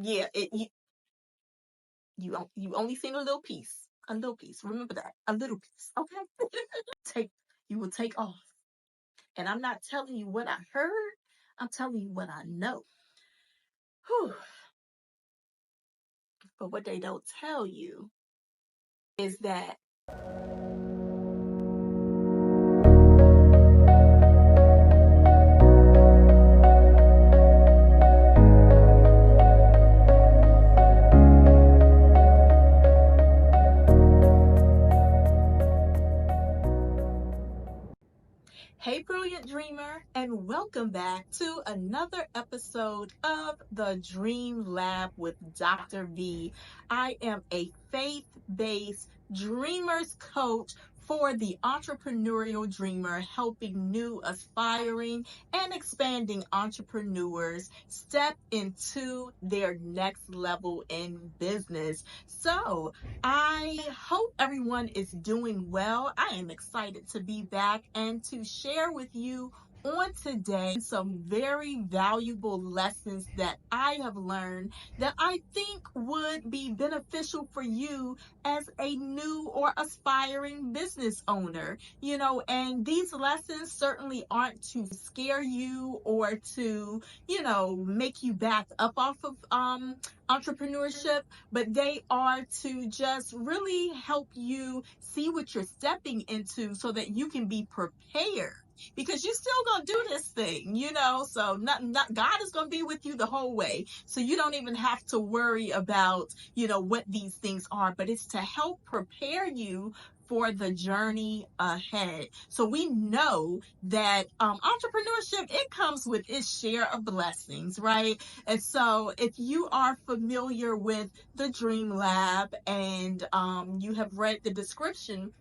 Yeah, you only seen a little piece. A little piece. Remember that. A little piece. Okay. Take you will take off. And I'm not telling you what I heard. I'm telling you what I know. Whew. But what they don't tell you is that hey, Brilliant Dreamer, and welcome back to another episode of the Dream Lab with Dr. V. I am a faith based dreamers coach for the entrepreneurial dreamer, helping new, aspiring, and expanding entrepreneurs step into their next level in business. So, I hope everyone is doing well. I am excited to be back and to share with you on today some very valuable lessons that I have learned that I think would be beneficial for you as a new or aspiring business owner. And these lessons certainly aren't to scare you or to, make you back up off of entrepreneurship, but they are to just really help you see what you're stepping into so that you can be prepared. Because you're still gonna do this thing, So not God is gonna be with you the whole way. So you don't even have to worry about, what these things are, but it's to help prepare you for the journey ahead. So we know that entrepreneurship, it comes with its share of blessings, right? And so if you are familiar with the Dream Lab and you have read the description,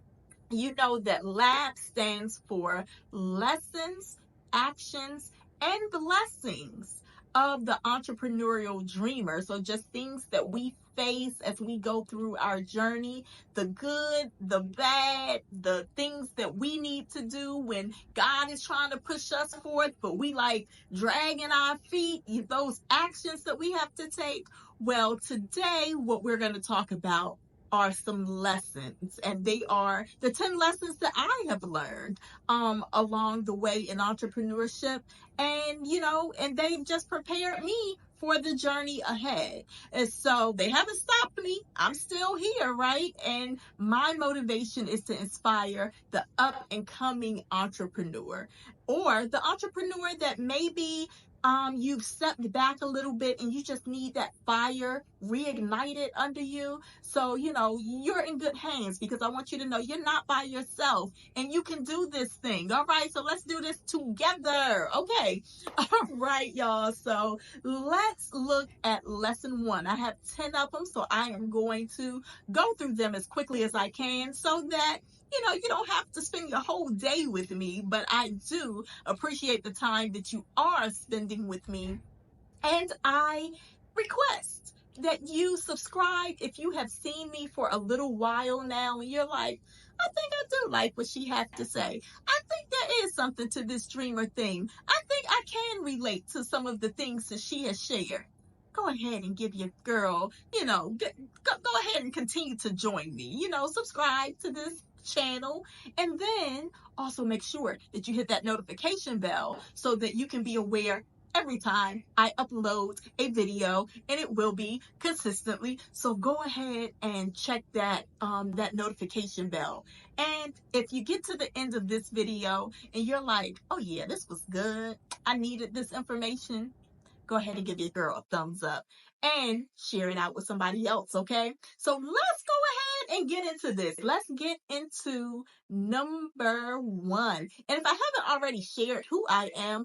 you know that LAB stands for lessons, actions, and blessings of the entrepreneurial dreamer. So just things that we face as we go through our journey, the good, the bad, the things that we need to do when God is trying to push us forth, but we like dragging our feet, those actions that we have to take. Well, today, what we're going to talk about are some lessons, and they are the 10 lessons that I have learned along the way in entrepreneurship. And and they've just prepared me for the journey ahead. And so they haven't stopped me. I'm still here, right? And my motivation is to inspire the up and coming entrepreneur, or the entrepreneur that maybe you've stepped back a little bit and you just need that fire reignited under you. So, you're in good hands, because I want you to know you're not by yourself and you can do this thing. All right. So let's do this together. Okay. All right, y'all. So let's look at lesson 1. I have 10 of them, so I am going to go through them as quickly as I can so that you don't have to spend your whole day with me, but I do appreciate the time that you are spending with me. And I request that you subscribe if you have seen me for a little while now and you're like, I think I do like what she has to say. I think there is something to this dreamer thing. I think I can relate to some of the things that she has shared. Go ahead and give your girl, go ahead and continue to join me. Subscribe to this channel, and then also make sure that you hit that notification bell so that you can be aware every time I upload a video, and it will be consistently. So go ahead and check that notification bell. And if you get to the end of this video and you're like, oh yeah, this was good, I needed this information, go ahead and give your girl a thumbs up and share it out with somebody else, okay? So let's go ahead and get into this. Let's get into number 1. And if I haven't already shared who I am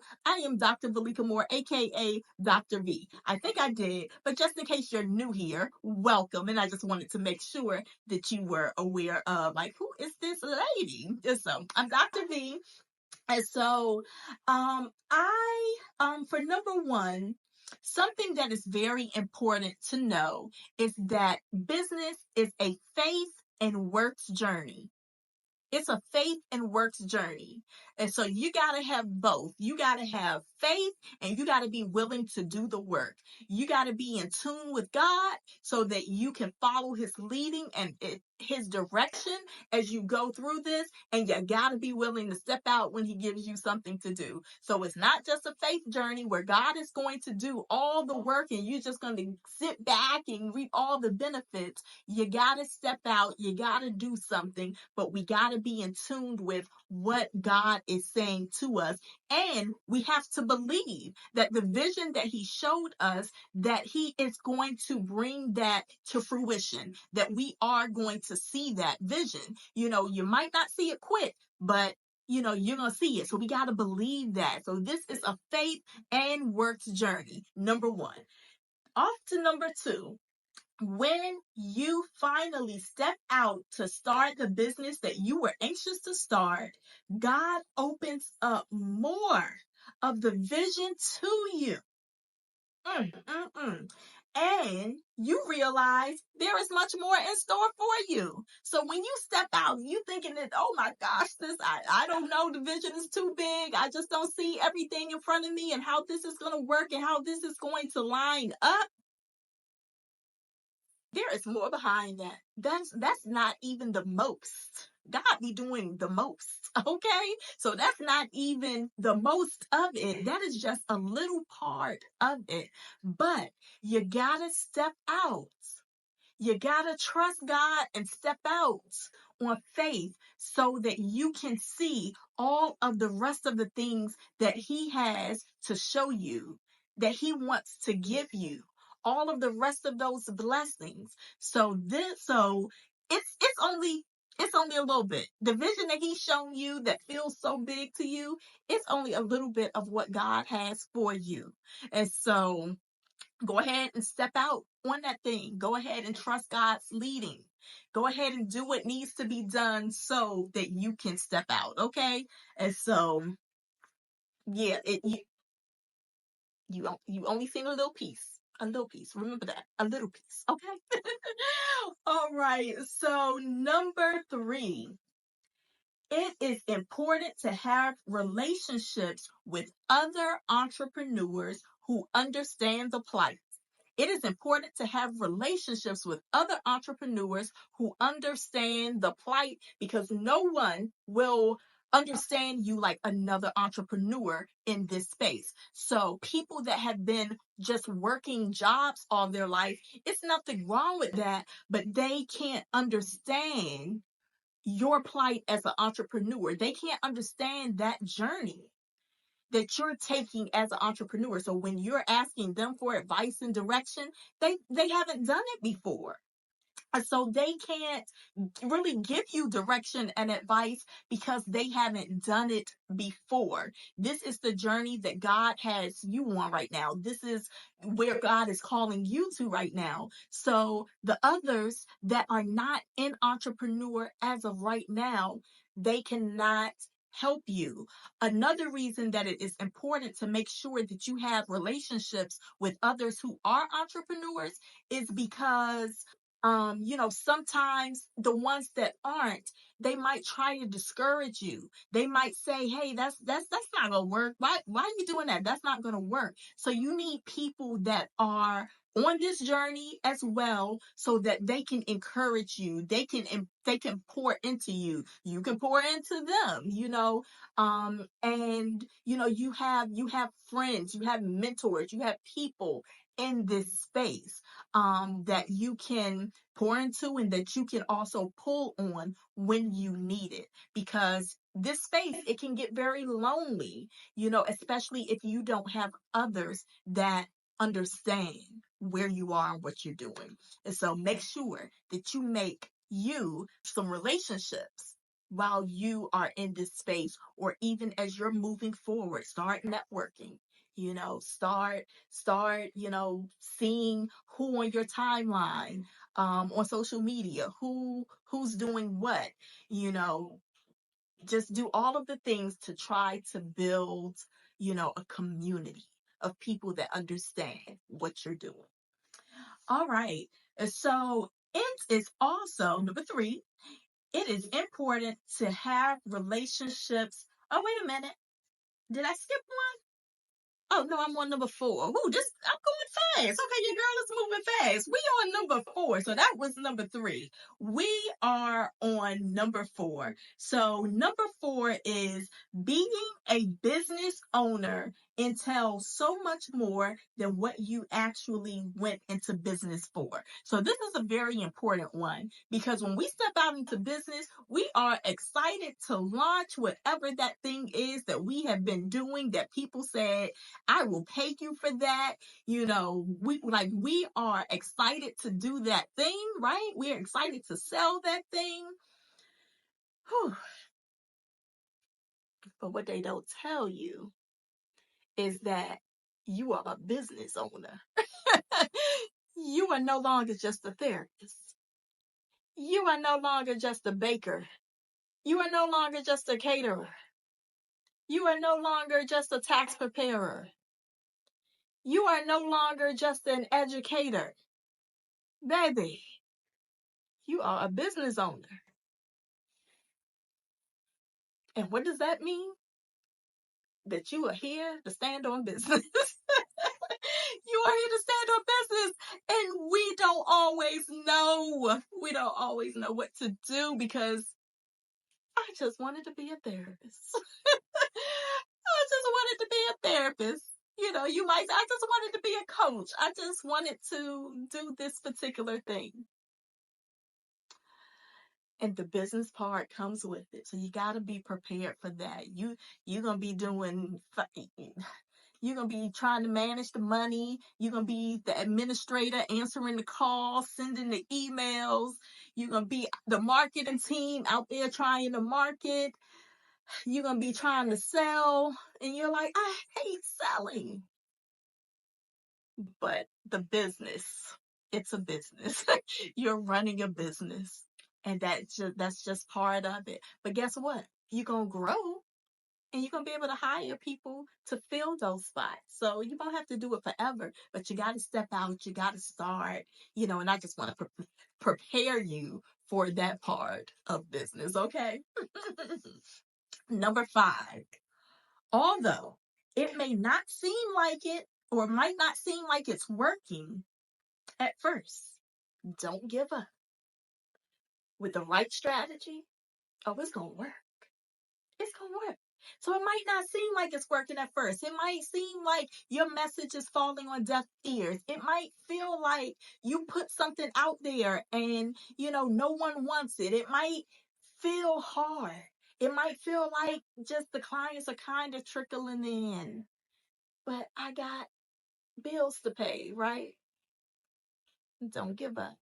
Dr. Valika Moore, aka Dr. V. I think I did, but just in case you're new here, welcome. And I just wanted to make sure that you were aware of, like, who is this lady? So I'm Dr. V. And so, for number 1, something that is very important to know is that business is a faith and works journey. It's a faith and works journey. And so you got to have both. You got to have faith and you got to be willing to do the work. You got to be in tune with God so that you can follow his leading and his direction as you go through this. And you got to be willing to step out when he gives you something to do. So it's not just a faith journey where God is going to do all the work and you're just going to sit back and reap all the benefits. You got to step out. You got to do something, but we got to be in tune with what God is saying to us. And we have to believe that the vision that he showed us, that he is going to bring that to fruition, that we are going to see that vision. You might not see it quick, but you're going to see it. So we got to believe that. So this is a faith and works journey. Number one. Off to number two. When you finally step out to start the business that you were anxious to start, God opens up more of the vision to you. And you realize there is much more in store for you. So when you step out, you thinking that, oh my gosh, I don't know, the vision is too big. I just don't see everything in front of me and how this is going to work and how this is going to line up. There is more behind that. That's not even the most. God be doing the most, okay? So that's not even the most of it. That is just a little part of it. But you gotta step out. You gotta trust God and step out on faith so that you can see all of the rest of the things that he has to show you, that he wants to give you, all of the rest of those blessings. So it's only a little bit. The vision that he's shown you that feels so big to you, it's only a little bit of what God has for you. And so go ahead and step out on that thing. Go ahead and trust God's leading. Go ahead and do what needs to be done so that you can step out, okay? And so, yeah, you only seen a little piece. A little piece. Remember that. A little piece, okay? All right. So, number 3. It is important to have relationships with other entrepreneurs who understand the plight. It is important to have relationships with other entrepreneurs who understand the plight, because no one will understand you like another entrepreneur in this space. So people that have been just working jobs all their life, it's nothing wrong with that, but they can't understand your plight as an entrepreneur. They can't understand that journey that you're taking as an entrepreneur. So when you're asking them for advice and direction, they haven't done it before. So they can't really give you direction and advice because they haven't done it before. This is the journey that God has you on right now. This is where God is calling you to right now. So the others that are not in entrepreneur as of right now, they cannot help you. Another reason that it is important to make sure that you have relationships with others who are entrepreneurs is because sometimes the ones that aren't, they might try to discourage you. They might say, hey, that's not gonna work. Why are you doing that? That's not gonna work. So you need people that are on this journey as well so that they can encourage you. They can pour into you. You can pour into them. And you have friends, you have mentors, you have people in this space that you can pour into and that you can also pull on when you need it. Because this space, it can get very lonely, especially if you don't have others that understand where you are and what you're doing. And so make sure that you make you some relationships while you are in this space, or even as you're moving forward. Start networking, start seeing who on your timeline, on social media, who's doing what, just do all of the things to try to build a community of people that understand what you're doing. All right. And so it is also number 3. It is important to have relationships. Oh, wait a minute. Did I skip one? Oh no, I'm on number 4. Ooh, I'm going fast. Okay, your girl is moving fast. We on number 4. So that was number 3. We are on number 4. So number 4 is being a business owner entails so much more than what you actually went into business for. So this is a very important one because when we step out into business, we are excited to launch whatever that thing is that we have been doing that people said, I will pay you for that. We are excited to do that thing, right? We're excited to sell that thing. Whew. But what they don't tell you is that you are a business owner. You are no longer just a therapist. You are no longer just a baker. You are no longer just a caterer. You are no longer just a tax preparer. You are no longer just an educator. Baby, you are a business owner. And what does that mean? That you are here to stand on business. You are here to stand on business. And we don't always know. We don't always know what to do because I just wanted to be a therapist. I just wanted to be a therapist. You might say, I just wanted to be a coach. I just wanted to do this particular thing. And the business part comes with it. So you got to be prepared for that. You're going to be you're going to be trying to manage the money. You're going to be the administrator answering the calls, sending the emails. You're going to be the marketing team out there trying to market. You're going to be trying to sell. And you're like, I hate selling. But the business, it's a business. You're running a business. And that's just part of it. But guess what? You're going to grow and you're going to be able to hire people to fill those spots. So you don't have to do it forever, but you got to step out. You got to start, and I just want to prepare you for that part of business. Okay. Number 5, although it may not seem like it or might not seem like it's working at first, don't give up. With the right strategy, it's going to work. It's going to work. So it might not seem like it's working at first. It might seem like your message is falling on deaf ears. It might feel like you put something out there and, no one wants it. It might feel hard. It might feel like just the clients are kind of trickling in. But I got bills to pay, right? Don't give up.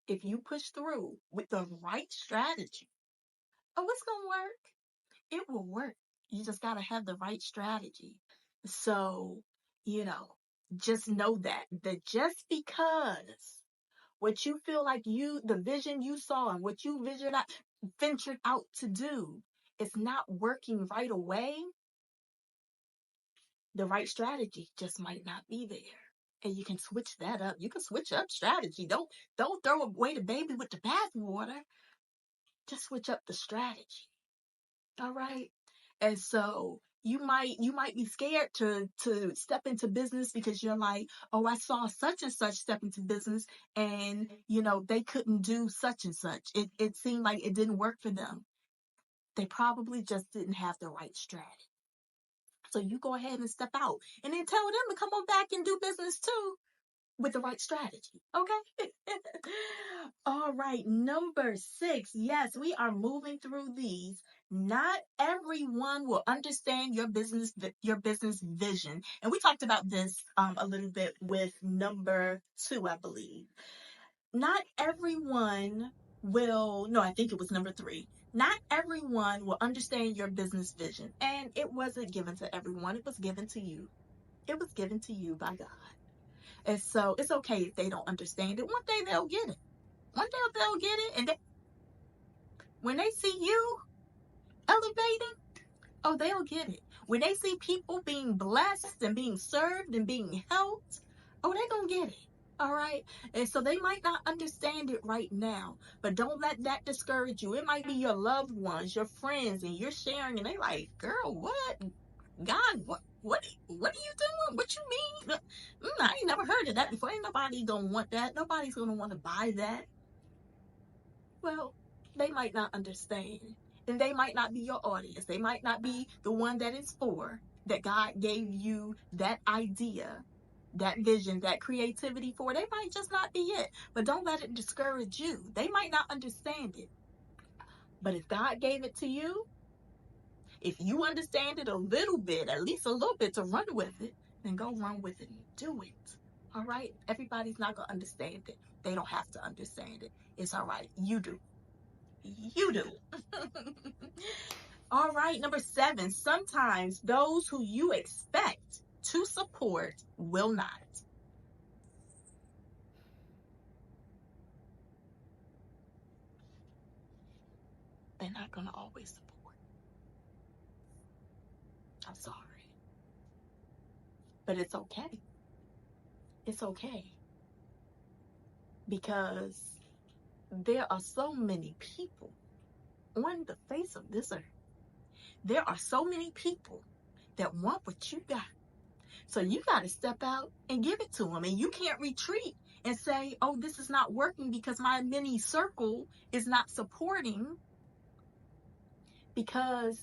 If you push through with the right strategy, it's going to work. It will work. You just got to have the right strategy. So, just know that just because what you feel like the vision you saw and what you ventured out to do is not working right away, the right strategy just might not be there. And you can switch that up. You can switch up strategy. Don't throw away the baby with the bathwater. Just switch up the strategy. All right. And so you might be scared to step into business because you're like, oh, I saw such and such step into business and they couldn't do such and such. It seemed like it didn't work for them. They probably just didn't have the right strategy. So you go ahead and step out and then tell them to come on back and do business too with the right strategy. Okay. All right. Number 6. Yes, we are moving through these. Not everyone will understand your business vision. And we talked about this a little bit with number 2, I believe. Not everyone will, no, I think it was number 3. Not everyone will understand your business vision. And it wasn't given to everyone. It was given to you. It was given to you by God. And so it's okay if they don't understand it. One day they'll get it. One day they'll get it. And when they see you elevating, they'll get it. When they see people being blessed and being served and being helped, they're going to get it. All right. And so they might not understand it right now, but don't let that discourage you. It might be your loved ones, your friends, and you're sharing, and they like, girl, what? God, what are you doing? What you mean? I ain't never heard of that before. Ain't nobody gonna want that. Nobody's gonna want to buy that. Well, they might not understand. And they might not be your audience. They might not be the one that it's for, that God gave you that idea, that vision, that creativity for. They might just not be it. But don't let it discourage you. They might not understand it. But if God gave it to you, if you understand it a little bit, at least a little bit to run with it, then go run with it and do it. All right? Everybody's not going to understand it. They don't have to understand it. It's all right. You do. You do. All right, number 7. Sometimes those who you expect to support will not. They're not going to always support. I'm sorry. But it's okay. It's okay. Because there are so many people on the face of this earth. There are so many people that want what you got. So you got to step out and give it to them. And you can't retreat and say, oh, this is not working because my mini circle is not supporting, because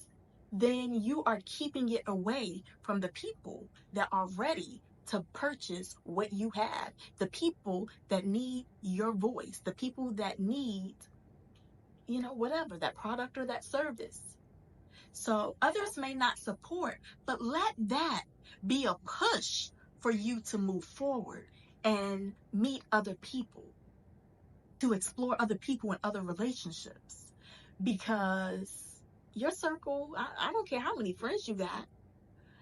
then you are keeping it away from the people that are ready to purchase what you have, the people that need your voice, the people that need, whatever, that product or that service. So others may not support, but let that be a push for you to move forward and meet other people, to explore other people and other relationships. Because your circle, I don't care how many friends you got.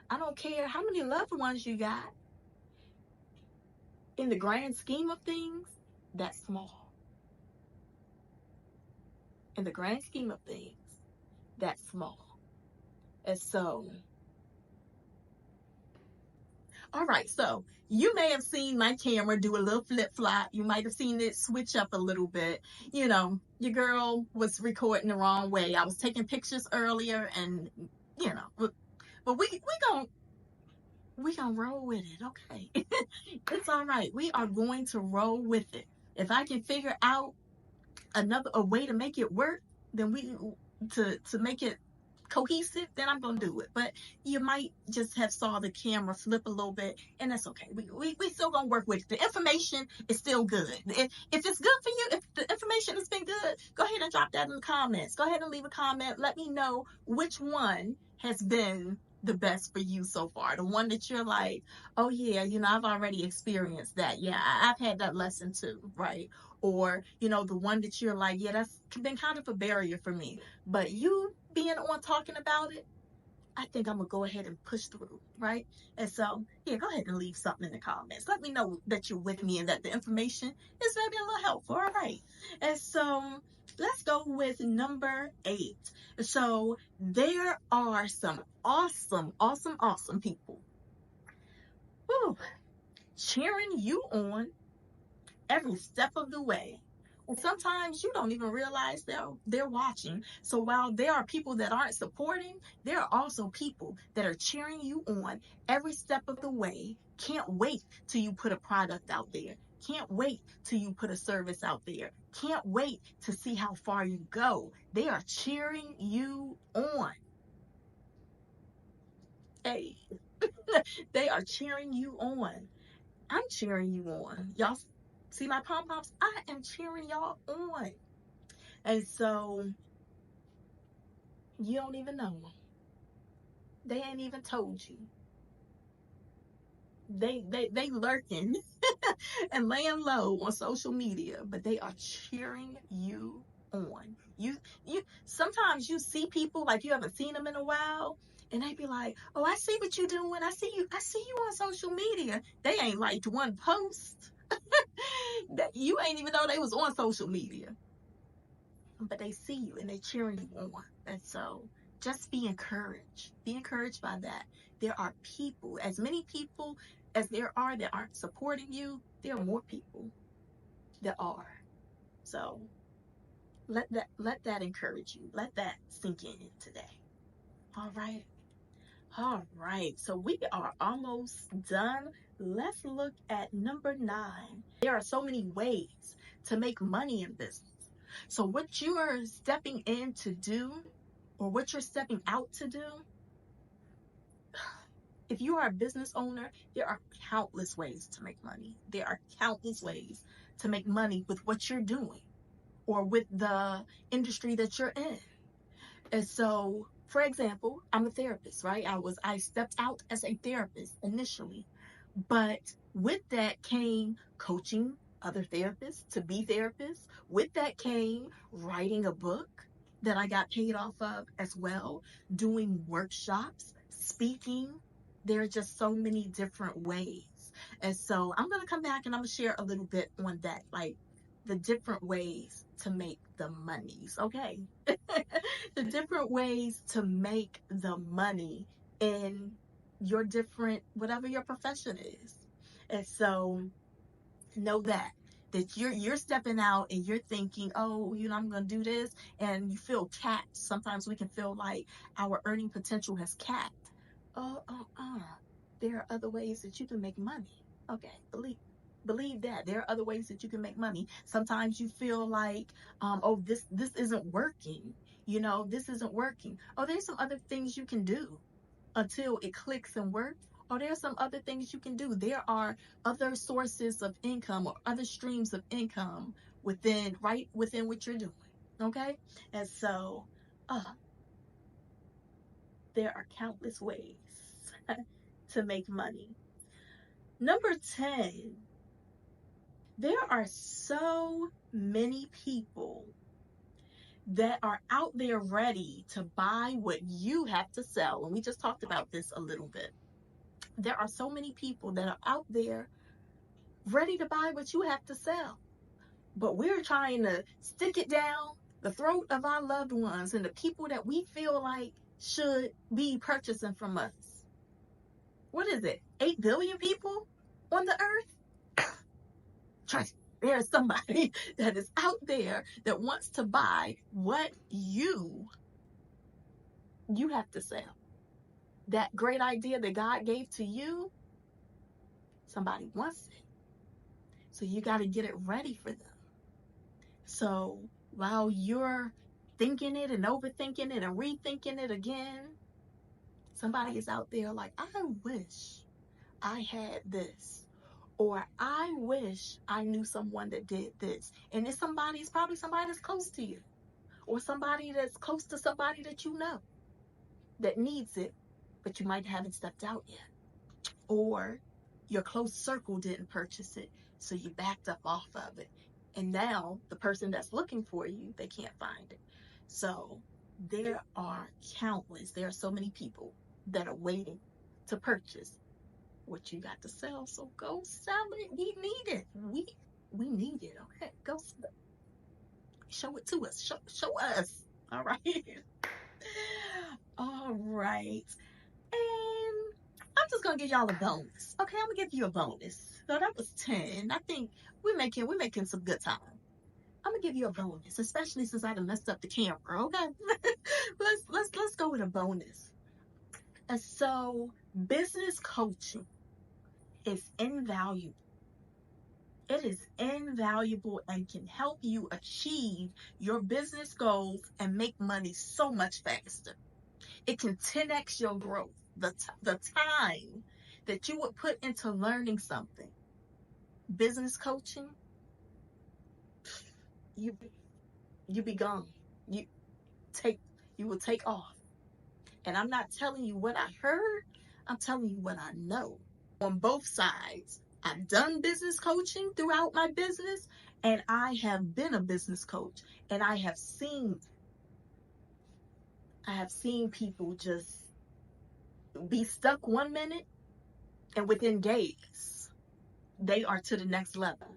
I don't care how many loved ones you got. In the grand scheme of things, that's small. In the grand scheme of things, that's small. And so, all right, so you may have seen my camera do a little flip flop. You might have seen it switch up a little bit. Your girl was recording the wrong way. I was taking pictures earlier, and but we gonna roll with it, okay? It's all right. We are going to roll with it. If I can figure out a way to make it work, then to make it cohesive, then I'm gonna do it. But you might just have saw the camera flip a little bit, and that's okay. We still gonna work with it. The information is still good. If it's good for you, if the information has been good, go ahead and drop that in the comments. Go ahead and leave a comment. Let me know which one has been the best for you so far. The one that you're like, oh yeah, I've already experienced that. Yeah, I've had that lesson too, right? Or the one that you're like, yeah, that's been kind of a barrier for me. But you being on talking about it, I think I'm gonna go ahead and push through, right? And so, yeah, go ahead and leave something in the comments. Let me know that you're with me and that the information is maybe a little helpful. All right. And so let's go with number 8. So there are some awesome people cheering you on every step of the way. And sometimes you don't even realize they're watching. So while there are people that aren't supporting, there are also people that are cheering you on every step of the way. Can't wait till you put a product out there. Can't wait till you put a service out there. Can't wait to see how far you go. They are cheering you on. Hey, they are cheering you on. I'm cheering you on. Y'all see my pom-poms? I am cheering y'all on. And so you don't even know them. They ain't even told you. They lurking and laying low on social media, but they are cheering you on. You sometimes you see people like you haven't seen them in a while, and they be like, oh, I see what you're doing. I see you on social media. They ain't liked one post. That you ain't even know they was on social media. But they see you and they're cheering you on. And so just be encouraged. Be encouraged by that. There are people, as many people as there are that aren't supporting you, there are more people that are. So let that encourage you. Let that sink in today. All right. All right. So we are almost done. Let's look at number 9. There are so many ways to make money in business. So what you are stepping in to do, or what you're stepping out to do, if you are a business owner, there are countless ways to make money. There are countless ways to make money with what you're doing or with the industry that you're in. And so, for example, I'm a therapist, right? I stepped out as a therapist initially, but with that came coaching other therapists to be therapists. With that came writing a book that I got paid off of as well, doing workshops, speaking. There are just so many different ways. And so I'm going to come back and I'm going to share a little bit on that, like the different ways to make the monies, okay? The different ways to make the money in your different, whatever your profession is. And so know that you're stepping out and you're thinking, oh, I'm going to do this, and you feel capped. Sometimes we can feel like our earning potential has capped. There are other ways that you can make money. Okay, believe that there are other ways that you can make money. Sometimes you feel like, oh, this isn't working. This isn't working. Oh, there's some other things you can do until it clicks and works. Or there's some other things you can do. There are other sources of income or other streams of income within what you're doing. Okay? And so there are countless ways to make money. Number 10, there are so many people that are out there ready to buy what you have to sell. And we just talked about this a little bit. There are so many people that are out there ready to buy what you have to sell. But we're trying to stick it down the throat of our loved ones and the people that we feel like should be purchasing from us. What is it? 8 billion people on the earth? Trust me, there's somebody that is out there that wants to buy what you have to sell. That great idea that God gave to you, somebody wants it. So you got to get it ready for them. So while you're thinking it and overthinking it and rethinking it again, somebody is out there like, I wish I had this. Or I wish I knew someone that did this. And it's probably somebody that's close to you. Or somebody that's close to somebody that you know that needs it, but you might haven't stepped out yet. Or your close circle didn't purchase it, so you backed up off of it. And now the person that's looking for you, they can't find it. So there are so many people that are waiting to purchase what you got to sell. So go sell it. We need it. We need it. Okay, go show it to us. Show us. All right. All right. And I'm just gonna give y'all a bonus. Okay, I'm gonna give you a bonus. So that was 10. I think we're making some good time. I'm gonna give you a bonus, especially since I done messed up the camera. Okay, let's go with a bonus. And so business coaching is invaluable. It is invaluable and can help you achieve your business goals and make money so much faster. It can 10x your growth. The time that you would put into learning something, business coaching, you be gone. You will take off. And I'm not telling you what I heard. I'm telling you what I know. On both sides, I've done business coaching throughout my business, and I have been a business coach, and I have seen people just be stuck 1 minute, and within days, they are to the next level.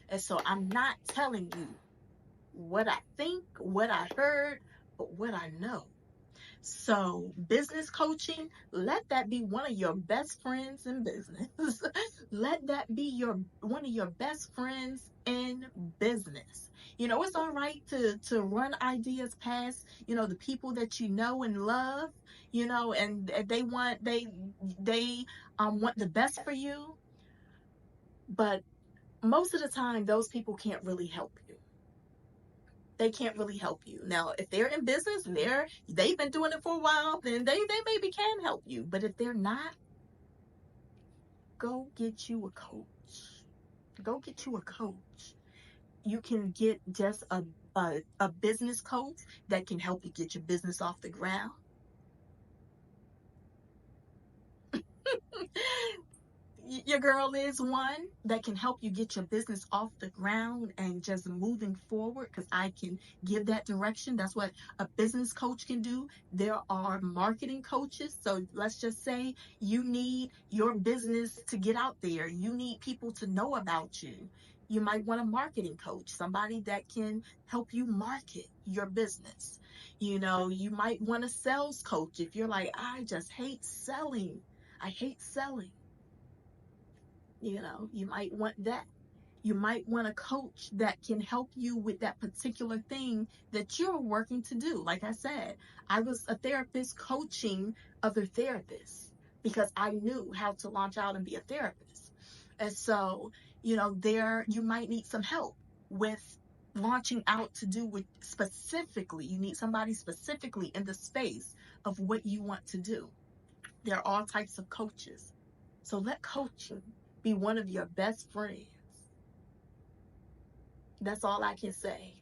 And so I'm not telling you what I think, what I heard, but what I know. So, business coaching, let that be one of your best friends in business. Let that be your one of your best friends in business. It's all right to run ideas past, the people that you know and love, and they want the best for you, but most of the time those people can't really help you. They can't really help you. Now, if they're in business and they've been doing it for a while, then they maybe can help you. But if they're not, go get you a coach. Go get you a coach. You can get just a business coach that can help you get your business off the ground. Your girl is one that can help you get your business off the ground and just moving forward, because I can give that direction. That's what a business coach can do. There are marketing coaches. So let's just say you need your business to get out there. You need people to know about you. You might want a marketing coach, somebody that can help you market your business. You might want a sales coach if you're like, I just hate selling. I hate selling. You might want that. You might want a coach that can help you with that particular thing that you're working to do. Like I said, I was a therapist coaching other therapists because I knew how to launch out and be a therapist. And so, there you might need some help with launching out to do with specifically, you need somebody specifically in the space of what you want to do. There are all types of coaches. So let coaching be one of your best friends. That's all I can say.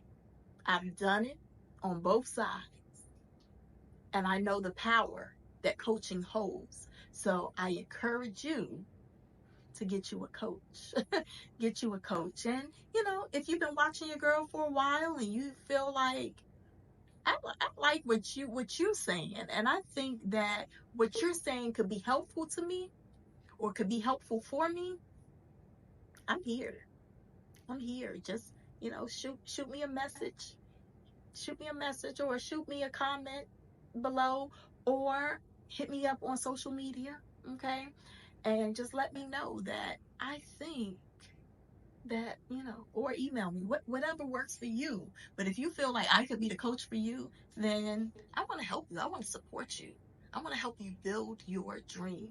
I've done it on both sides, and I know the power that coaching holds. So I encourage you to get you a coach. Get you a coach. And, if you've been watching your girl for a while and you feel like, I like what you're saying, and I think that what you're saying could be helpful to me or could be helpful for me, I'm here. I'm here. Just, shoot me a message. Shoot me a message or shoot me a comment below or hit me up on social media, okay? And just let me know that I think that, or email me, whatever works for you. But if you feel like I could be the coach for you, then I want to help you. I want to support you. I want to help you build your dream.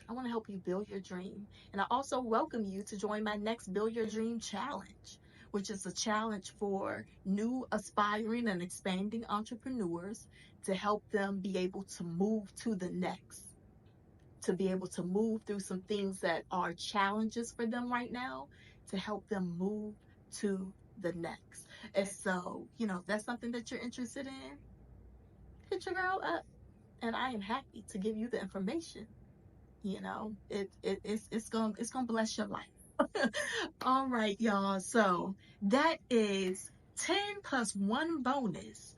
I want to help you build your dream. And I also welcome you to join my next Build Your Dream Challenge, which is a challenge for new, aspiring, and expanding entrepreneurs to help them be able to move to the next, to be able to move through some things that are challenges for them right now, to help them move to the next. And so, if that's something that you're interested in, hit your girl up. And I am happy to give you the information. It's gonna bless your life. All right, y'all. So that is 10 plus one bonus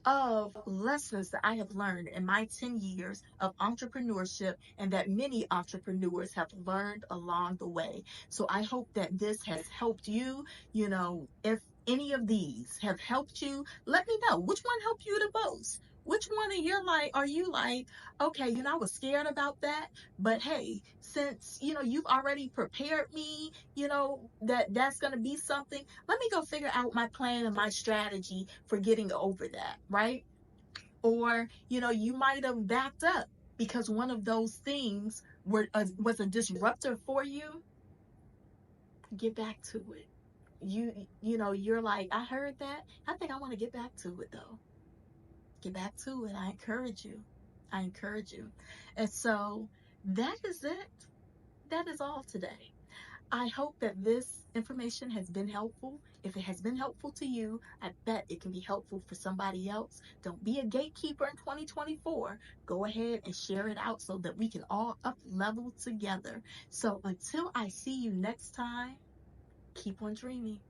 of lessons that I have learned in my 10 years of entrepreneurship and that many entrepreneurs have learned along the way. So I hope that this has helped you. If any of these have helped you, let me know which one helped you the most. Which one of your are you like, okay, I was scared about that, but hey, since, you've already prepared me, that's going to be something, let me go figure out my plan and my strategy for getting over that, right? Or, you might have backed up because one of those things was a disruptor for you. Get back to it. You're like, I heard that. I think I want to get back to it though. Get back to it. I encourage you. I encourage you. And so that is it. That is all today. I hope that this information has been helpful. If it has been helpful to you, I bet it can be helpful for somebody else. Don't be a gatekeeper in 2024. Go ahead and share it out so that we can all up level together. So until I see you next time, keep on dreaming.